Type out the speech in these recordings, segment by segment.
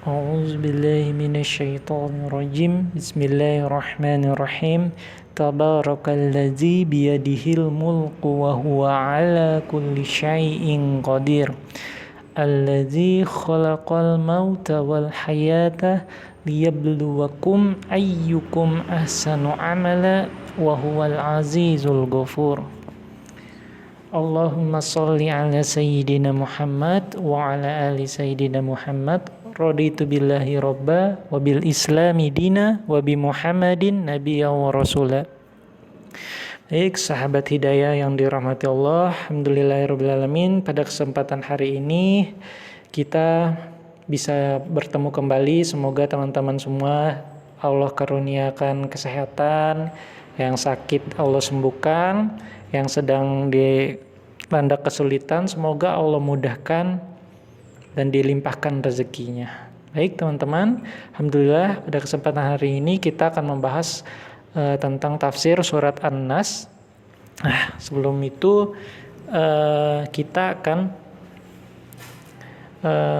أعوذ بالله من الشيطان الرجيم بسم الله الرحمن الرحيم تبارك الذي بيده الملك وهو على كل شيء قدير الذي خلق الموت والحياة ليبلوكم أيكم أحسن عملا وهو العزيز الغفور Allahumma sholli ala sayyidina Muhammad wa ala ali sayyidina Muhammad raditu billahi robba wa bil islami dina wa bi Muhammadin nabiyya wa rasula. Baik sahabat hidayah yang dirahmati Allah, alhamdulillahirrabbilalamin, pada kesempatan hari ini kita bisa bertemu kembali. Semoga teman-teman semua Allah karuniakan kesehatan, yang sakit Allah sembuhkan, yang sedang dilanda kesulitan semoga Allah mudahkan dan dilimpahkan rezekinya. Baik teman-teman, alhamdulillah pada kesempatan hari ini kita akan membahas tentang tafsir surat An-Nas. Nah, sebelum itu kita akan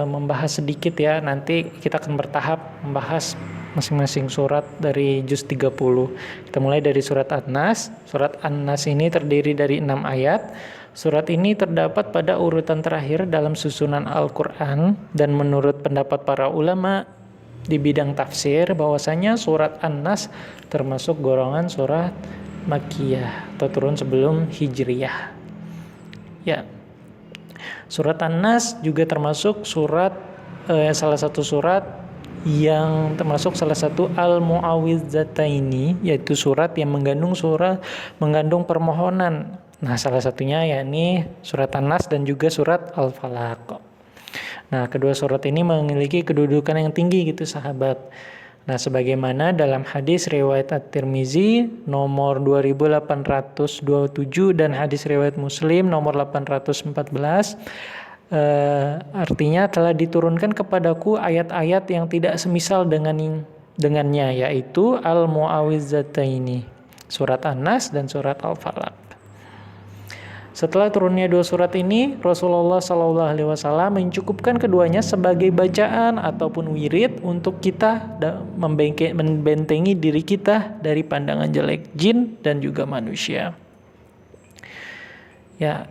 membahas sedikit ya. Nanti kita akan bertahap membahas masing-masing surat dari juz 30. Kita mulai dari surat An-Nas. Surat An-Nas ini terdiri dari 6 ayat. Surat ini terdapat pada urutan terakhir dalam susunan Al-Quran, dan menurut pendapat para ulama di bidang tafsir bahwasanya surat An-Nas termasuk golongan surat Makkiyah atau turun sebelum Hijriyah. Ya. Surat An-Nas juga termasuk salah satu surat yang termasuk salah satu Al-Mu'awwidzataini, yaitu surat yang mengandung permohonan. Nah, salah satunya yakni surat An-Nas dan juga surat Al-Falaq. Nah, kedua surat ini memiliki kedudukan yang tinggi gitu sahabat. Nah, sebagaimana dalam hadis riwayat At-Tirmizi nomor 2827 dan hadis riwayat Muslim nomor 814, artinya telah diturunkan kepadaku ayat-ayat yang tidak semisal dengannya, yaitu Al-Mu'awwidzataini, surat An-Nas dan surat Al-Falaq. Setelah turunnya dua surat ini, Rasulullah SAW mencukupkan keduanya sebagai bacaan ataupun wirid untuk kita membentengi diri kita dari pandangan jelek jin dan juga manusia. Ya,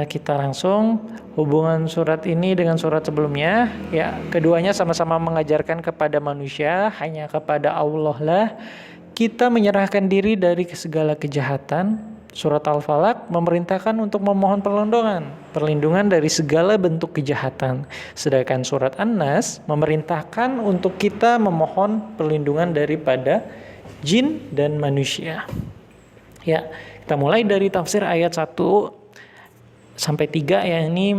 kita langsung hubungan surat ini dengan surat sebelumnya. Ya, keduanya sama-sama mengajarkan kepada manusia, hanya kepada Allah lah kita menyerahkan diri dari segala kejahatan. Surat Al-Falaq memerintahkan untuk memohon perlindungan dari segala bentuk kejahatan. Sedangkan surat An-Nas memerintahkan untuk kita memohon perlindungan daripada jin dan manusia. Ya, kita mulai dari tafsir ayat 1 sampai 3 ya, ini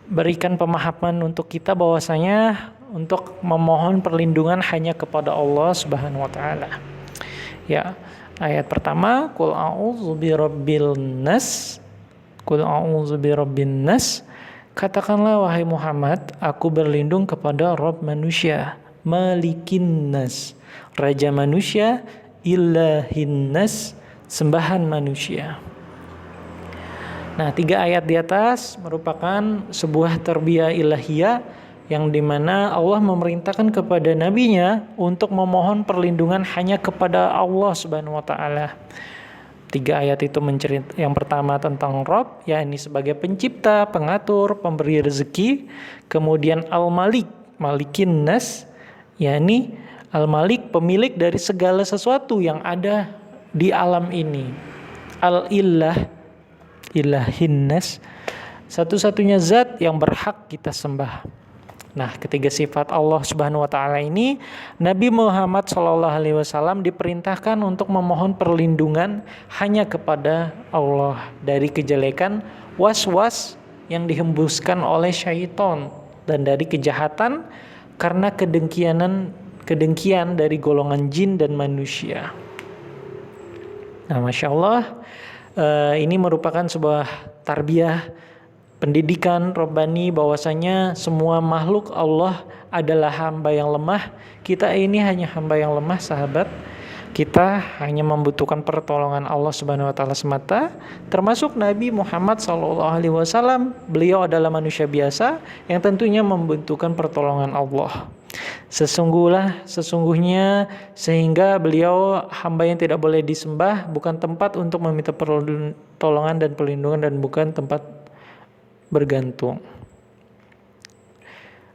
memberikan pemahaman untuk kita bahwasanya untuk memohon perlindungan hanya kepada Allah Subhanahu wa taala. Ya, ayat pertama, Qul a'udzu birabbil nas. Qul a'udzu birabbin nas. Katakanlah wahai Muhammad, aku berlindung kepada Rabb manusia, Malikin nas, raja manusia, Ilahin nas, sembahan manusia. Nah, 3 ayat di atas merupakan sebuah tarbiyah ilahiyah yang dimana Allah memerintahkan kepada nabinya untuk memohon perlindungan hanya kepada Allah Subhanahu wa taala. 3 ayat itu yang pertama tentang Rabb, yakni sebagai pencipta, pengatur, pemberi rezeki. Kemudian Al-Malik, Malikin nas, yakni Al-Malik, pemilik dari segala sesuatu yang ada di alam ini. Al-Ilah, Ilahin nas, satu-satunya zat yang berhak kita sembah. Nah, ketiga sifat Allah Subhanahu wa taala ini, Nabi Muhammad SAW diperintahkan untuk memohon perlindungan hanya kepada Allah dari kejelekan was-was yang dihembuskan oleh syaitan dan dari kejahatan karena kedengkian dari golongan jin dan manusia. Nah, Masya Allah, ini merupakan sebuah tarbiyah, pendidikan Rabbani bahwasanya semua makhluk Allah adalah hamba yang lemah. Kita ini hanya hamba yang lemah sahabat. Kita hanya membutuhkan pertolongan Allah Subhanahu wa taala semata, termasuk Nabi Muhammad SAW. Beliau adalah manusia biasa yang tentunya membutuhkan pertolongan Allah. Sesungguhnya sehingga beliau hamba yang tidak boleh disembah, bukan tempat untuk meminta pertolongan dan perlindungan, dan bukan tempat bergantung.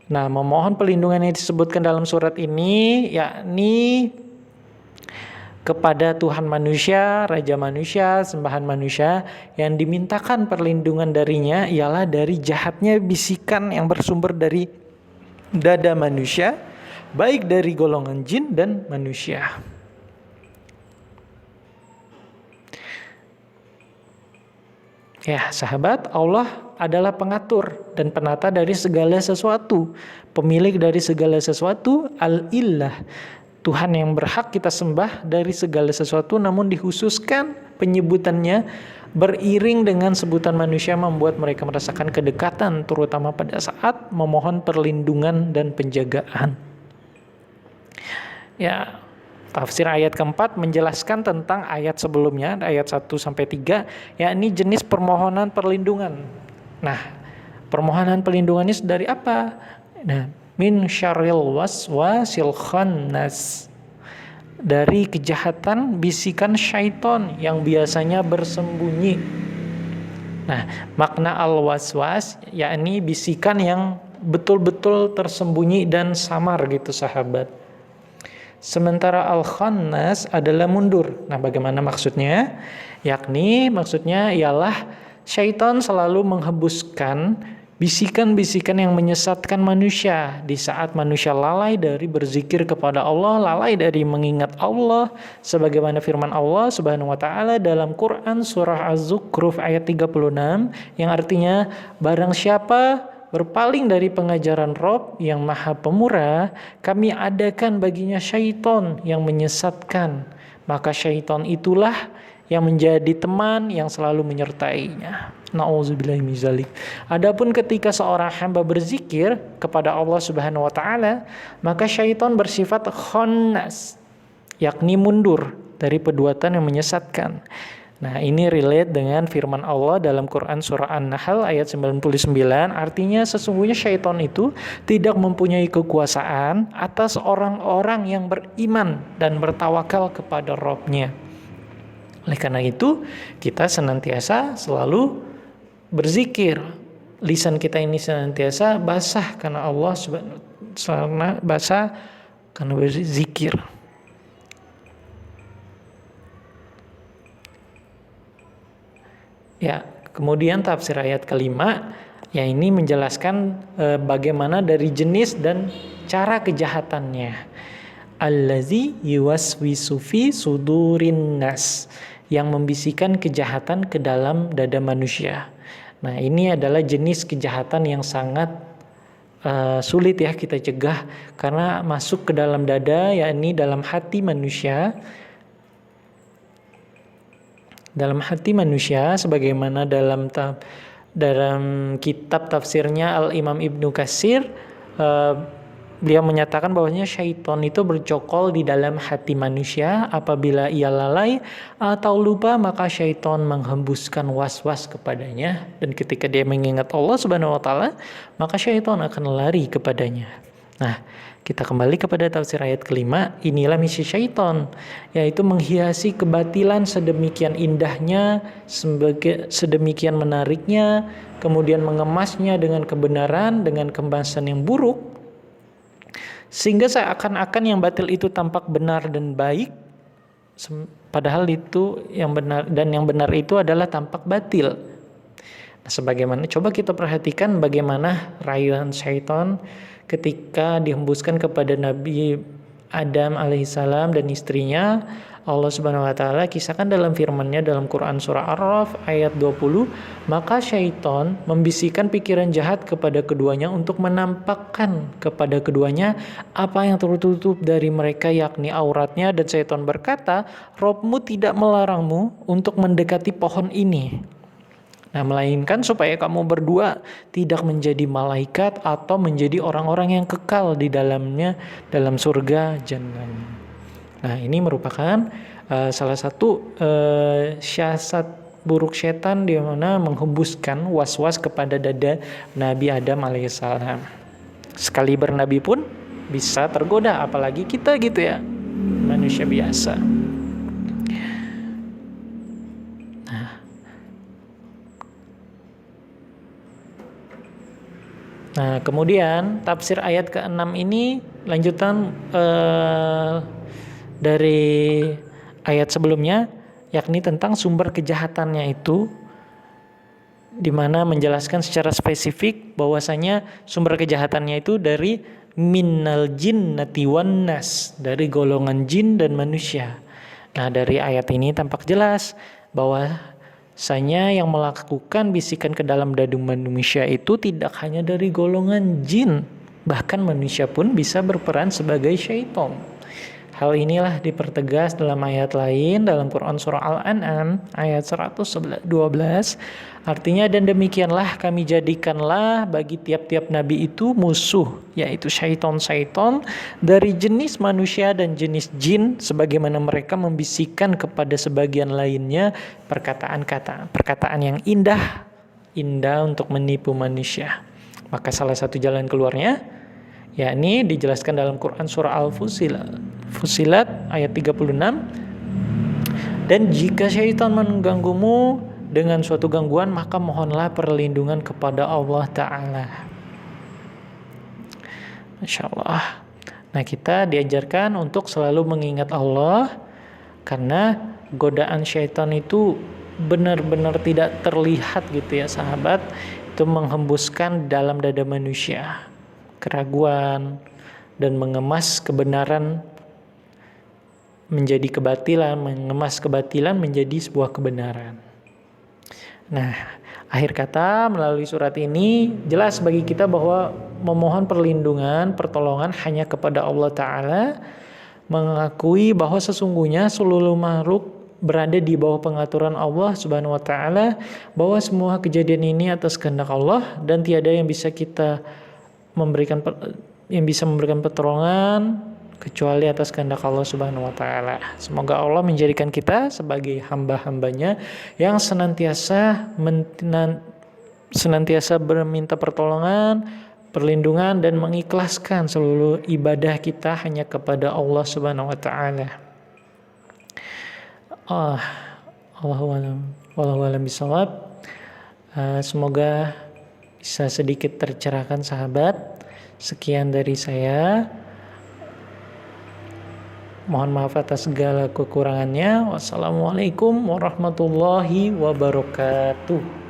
Nah, memohon perlindungan yang disebutkan dalam surat ini yakni kepada Tuhan manusia, Raja manusia, sembahan manusia. Yang dimintakan perlindungan darinya ialah dari jahatnya bisikan yang bersumber dari dada manusia, baik dari golongan jin dan manusia. Ya, sahabat, Allah adalah pengatur dan penata dari segala sesuatu, pemilik dari segala sesuatu, Al-Ilah, Tuhan yang berhak kita sembah dari segala sesuatu, namun dikhususkan penyebutannya beriring dengan sebutan manusia membuat mereka merasakan kedekatan, terutama pada saat memohon perlindungan dan penjagaan. Ya, tafsir ayat keempat menjelaskan tentang ayat sebelumnya, ayat 1-3, yakni jenis permohonan perlindungan. Nah, permohonan perlindungan ini dari apa? Nah, min syarril waswasil khannas, dari kejahatan bisikan syaiton yang biasanya bersembunyi. Nah, makna al-waswas yakni bisikan yang betul-betul tersembunyi dan samar gitu, sahabat. Sementara al-khannas adalah mundur. Nah, bagaimana maksudnya? Yakni maksudnya ialah syaitan selalu menghembuskan bisikan-bisikan yang menyesatkan manusia di saat manusia lalai dari berzikir kepada Allah, lalai dari mengingat Allah, sebagaimana firman Allah Subhanahu wa taala dalam Quran surah Az-Zukhruf ayat 36 yang artinya, barang siapa berpaling dari pengajaran Rabb yang Maha Pemurah, kami adakan baginya syaitan yang menyesatkan, maka syaitan itulah yang menjadi teman yang selalu menyertainya. Nauzubillahi min dzalik. Adapun ketika seorang hamba berzikir kepada Allah Subhanahu wa taala, maka syaitan bersifat khannas, yakni mundur dari perbuatan yang menyesatkan. Nah, ini relate dengan firman Allah dalam Quran surah An-Nahl ayat 99, artinya sesungguhnya syaitan itu tidak mempunyai kekuasaan atas orang-orang yang beriman dan bertawakal kepada Rabb-nya. Oleh karena itu, kita senantiasa selalu berzikir. Lisan kita ini senantiasa basah karena Allah basah karena berzikir. Ya, kemudian tafsir ayat kelima, ya ini menjelaskan bagaimana dari jenis dan cara kejahatannya. Allazi yuwaswisu fi sudurin nas, yang membisikkan kejahatan ke dalam dada manusia. Nah, ini adalah jenis kejahatan yang sangat sulit ya kita cegah karena masuk ke dalam dada, yakni dalam hati manusia. Dalam hati manusia, sebagaimana dalam kitab tafsirnya Al-Imam Ibnu Katsir, beliau menyatakan bahwasanya syaitan itu bercokol di dalam hati manusia. Apabila ia lalai atau lupa, maka syaitan menghembuskan was-was kepadanya, dan ketika dia mengingat Allah Subhanahu wa taala, maka syaitan akan lari kepadanya. Nah, kita kembali kepada tafsir ayat kelima. Inilah misi syaitan, yaitu menghiasi kebatilan sedemikian indahnya, sedemikian menariknya, kemudian mengemasnya dengan kebenaran, dengan kemasan yang buruk, sehingga seakan-akan yang batil itu tampak benar dan baik, padahal itu yang benar, dan yang benar itu adalah tampak batil. Nah, sebagaimana coba kita perhatikan bagaimana rayuan syaitan ketika dihembuskan kepada Nabi Adam alaihissalam dan istrinya. Allah Subhanahu wa taala kisahkan dalam firman-Nya dalam Quran surah Ar-Ra'd ayat 20, maka syaitan membisikkan pikiran jahat kepada keduanya untuk menampakkan kepada keduanya apa yang tertutup dari mereka, yakni auratnya, dan syaitan berkata, Rabb-mu tidak melarangmu untuk mendekati pohon ini. Nah, melainkan supaya kamu berdua tidak menjadi malaikat atau menjadi orang-orang yang kekal di dalamnya dalam surga Jannah. Nah, ini merupakan salah satu siasat buruk setan di mana menghembuskan was-was kepada dada Nabi Adam alaihissalam. Sekali bernabi pun bisa tergoda, apalagi kita gitu ya, manusia biasa. Nah, kemudian tafsir ayat ke-6 ini lanjutan dari ayat sebelumnya, yakni tentang sumber kejahatannya itu, di mana menjelaskan secara spesifik bahwasanya sumber kejahatannya itu dari minnal jinnati wan nas, dari golongan jin dan manusia. Nah, dari ayat ini tampak jelas bahwasanya yang melakukan bisikan ke dalam dada manusia itu tidak hanya dari golongan jin, bahkan manusia pun bisa berperan sebagai syaitan. Hal inilah dipertegas dalam ayat lain dalam Quran surah Al-An'am ayat 112. Artinya, dan demikianlah kami jadikanlah bagi tiap-tiap nabi itu musuh, yaitu syaitan-syaitan dari jenis manusia dan jenis jin, sebagaimana mereka membisikkan kepada sebagian lainnya perkataan yang indah untuk menipu manusia. Maka salah satu jalan keluarnya yakni dijelaskan dalam Quran surah Al-Fussilat ayat 36. Dan jika syaitan mengganggumu dengan suatu gangguan, maka mohonlah perlindungan kepada Allah Ta'ala. Masya Allah. Nah, kita diajarkan untuk selalu mengingat Allah, karena godaan syaitan itu benar-benar tidak terlihat gitu ya sahabat. Itu menghembuskan dalam dada manusia keraguan dan mengemas kebenaran menjadi kebatilan, mengemas kebatilan menjadi sebuah kebenaran. Nah, akhir kata melalui surat ini jelas bagi kita bahwa memohon perlindungan, pertolongan hanya kepada Allah Ta'ala, mengakui bahwa sesungguhnya seluruh makhluk berada di bawah pengaturan Allah Subhanahu wa Ta'ala, bahwa semua kejadian ini atas kehendak Allah dan tiada yang bisa memberikan pertolongan kecuali atas kehendak Allah Subhanahu wa Ta'ala. Semoga Allah menjadikan kita sebagai hamba-hambanya yang senantiasa berminta pertolongan, perlindungan, dan mengikhlaskan seluruh ibadah kita hanya kepada Allah Subhanahu wa Ta'ala. Wallahu a'lam bishawab. Semoga bisa sedikit tercerahkan sahabat. Sekian dari saya. Mohon maaf atas segala kekurangannya. Wassalamualaikum warahmatullahi wabarakatuh.